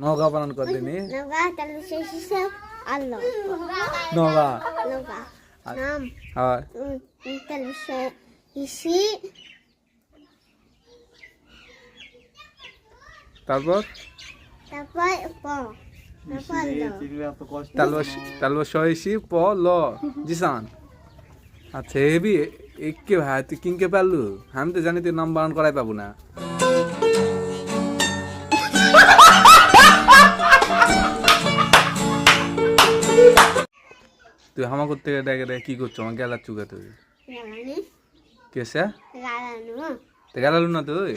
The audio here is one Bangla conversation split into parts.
নগা বানান কর দিনি নগা তাহলে শেষ হিসাব আল্লাহ নগা নগা নাম আর তাহলে হিসি তারপর তারপর প তালবা সহিসি প ল জিসান আচ্ছা হেবি একে ভাই তুই কিনকে পারলু আমি তো জানি তুই নাম বানান করাই পাবো না তুই হামা করতে দেখে দেখে কি করছো আমার গেলার চুকে তুই কেসে তো গেলালু না তুই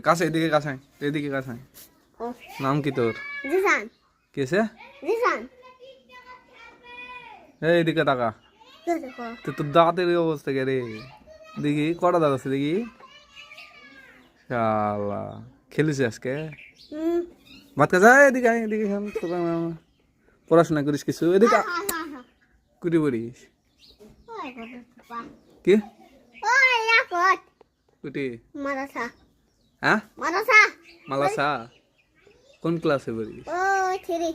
কাছে এদিকে কাছাই এদিকে কাছাই নাম কি তোর জিসান কেসে জিসান এইদিকে টাকা তো তোর দাঁতের অবস্থা কে রে দেখি কটা দাঁত আছে দেখি শালা খেলিস আজকে ভাত খাস এদিকে আয় এদিকে পড়াশোনা করিস কিছু এদিকে কুটি পড়িস কি কুটি মাদ্রাসা হ্যাঁ মাদ্রাসা মালাসা কোন ক্লাসে পড়িস ও থ্রি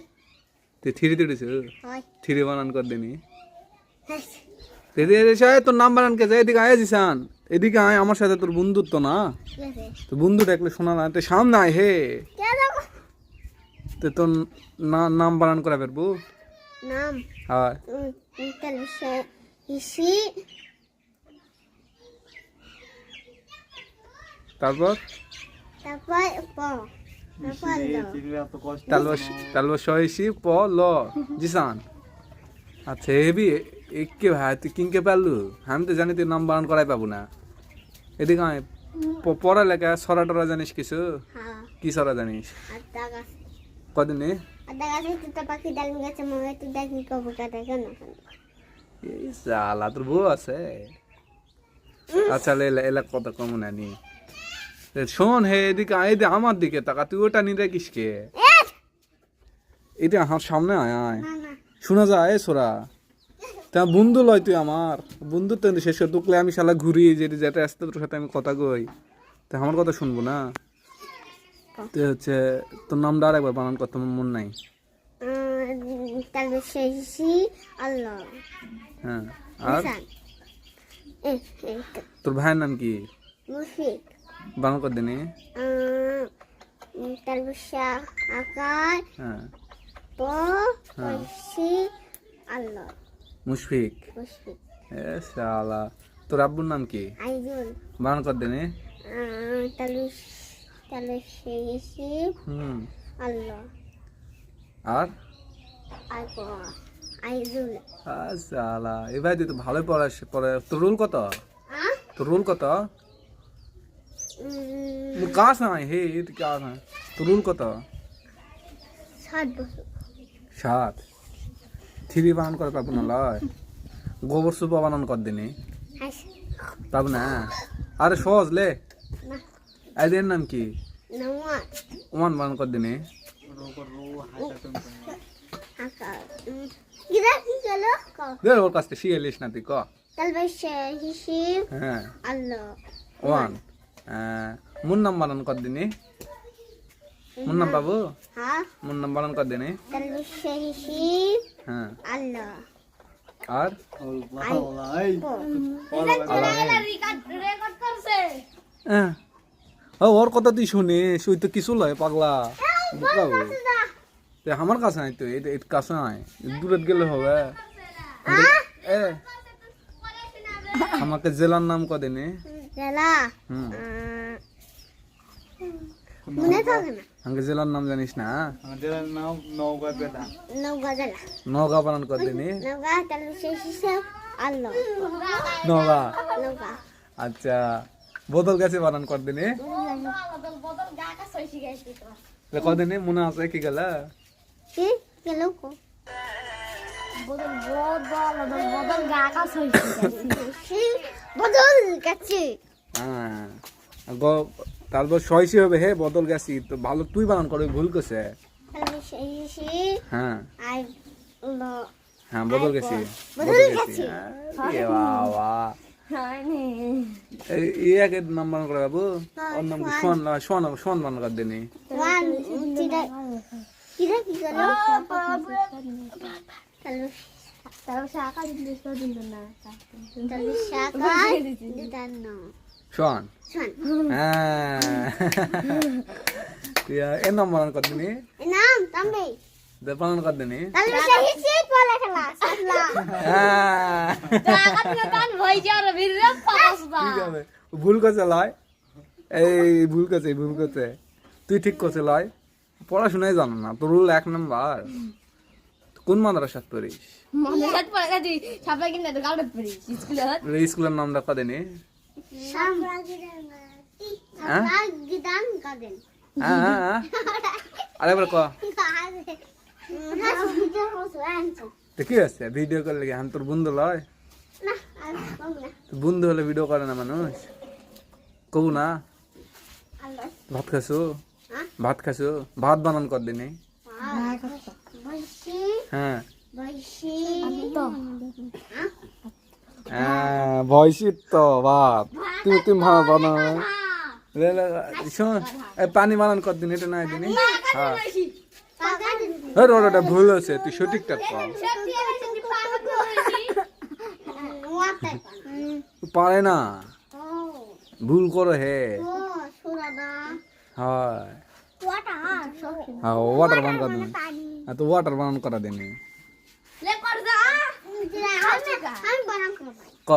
তুই থ্রিতে উঠেছ হয় থ্রি বানান কর দিনি তোর নাম বানান কে যায় এদিকে আয় জিসান এদিকে আয় আমার সাথে তোর বন্ধুত্ব না তো বন্ধু দেখলে শোনা না তুই সামনে আয় হে তো তোর নাম বানান করা পারবো নাম হ্যাঁ তাহলে হিসি তারপর তারপর প তালবা সহিসি প ল জিসান আচ্ছা হেবি একে ভাই তুই কিনকে পারলু আমি তো জানি তুই নাম বানান করাই পাবো না এদিকে আয় পড়ালেখা সরা টরা জানিস কিছু হ্যাঁ কি সরা জানিস আদা গাছ কদিনে আদা গাছে তো পাখি ডাল গাছে মনে তুই দেখি কবু কাটা কেন এই শালা তোর বউ আছে আচ্ছা এলা কত কম নানি শোন হে এদিকে আয় আমার দিকে তাকা তুই ওটা নিয়ে রাখিস কে এটা আমার সামনে আয় আয় না না শোনা যায় সোরা তা বন্ধু লয় তুই আমার বন্ধু তো শেষ করে তোকলে আমি শালা ঘুরি যেটা আসতে তোর সাথে আমি কথা কই তা আমার কথা শুনবো না তো হচ্ছে তোর নামটা আর একবার বানান করতে আমার মন নাই তাহলে শেষি আল্লাহ হ্যাঁ আর জিসান তোর ভাইয়ের নাম কি মুশফিক বানান কর দিনি তাহলে আকার হ্যাঁ প হিসি আল্লাহ মুশফিক মুশফিক এ শালা তোর আব্বুর নাম কি আইজুল বানান কর দিনি তাহলে শেষি আল্লাহ আর আইজুল শালা এবার তুই তো ভালোই পড়ে তোর রোল কত তোর রোল কত কাজ নাই হে তুই কাজ নাই তোর রোল কত 7 বছর 7 থ্রি বানান করে পাবো না লয় গোবর সুপ বানান কর দিনি পাবো না আরে সহজ লে না এদের নাম কি নওয়া ওমান বানান কর দিনি আকার কিরা কি গেলো দে ওর কাছ থেকে শিখে লিস না তুই ক তাহলে শেষি হ্যাঁ আল্লাহ ওয়ান মুন নাম বানান কর দিনি মুন নাম বাবু হ্যাঁ মুন নাম বানান কর দিনি তাহলে শেষি হ্যাঁ আল্লাহ আর হ্যাঁ ওর কথা তুই শুনিস ওই তো কিছু লয় পাগলা বুঝলাম আমার কাছে নাই তো এর কাছে নাই দূরে গেলে হবে এ আমাকে জেলার নাম কদিনে জেলা মনে থাকে না আমাকে জেলার নাম জানিস না জেলার নাম নওগাঁ জেলা নওগাঁ জেলা নওগাঁ বানান কর দিনি নওগাঁ তাহলে শেষি আল্লাহ নওগাঁ নওগাঁ আচ্ছা বদল গেছে বানান কর দিনি কদিনে মনে আছে কি গেল কি গেল কো বদল গেছে হ্যাঁ তারপর সয়সি হবে হে বদল গেছি তো ভালো তুই বানান করবি ভুল করছে তাহলে শেষি হ্যাঁ আল্লাহ হ্যাঁ বদল গেছি বদল গেছি এ বাবা এই এক নাম বানান করে বাবু ওর নাম কি সোন বানান কর দিনি কিরা কি করে তাহলে শাখা দিতাম না শোন শোন এ নম্বর কদিনই নাম তামবে দেপান কদিনই তাহলে সেই শীত বলে খেলা সাতলা ঠিক আছে ভুল করছে লয় এই ভুল করছে তুই ঠিক করছে লয় পড়াশোনাই জানো না তোর রুল 1 নাম্বার কোন মাদ্রাসা পড়িস স্কুলের নামটা কদিনই গিদান কাদেন আরে বল ক তো কি আছে ভিডিও করলে কি তোর বন্ধু লয় বন্ধু হলে ভিডিও করে না মানুষ কবু না ভাত খাসো ভাত বানান কর দিনে হ্যাঁ ভয়সী তো ভাত তুমি ভাত বানাও শোন পানি বানান কর দিন এটা নাই দিনে হ্যাঁ ওটা ভুল আছে তুই সঠিকটা কর পারে না ভুল করো হে হয় হ্যাঁ ওয়াটার বানান কর দিন তো ওয়াটার বানান করা দিনে ক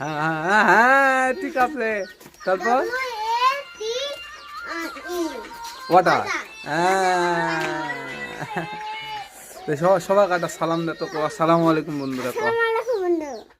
হ্যাঁ ঠিক আছে তারপর ওয়াটার সবাই কাটা সালাম দে তো আসসালামু আলাইকুম বন্ধুরা।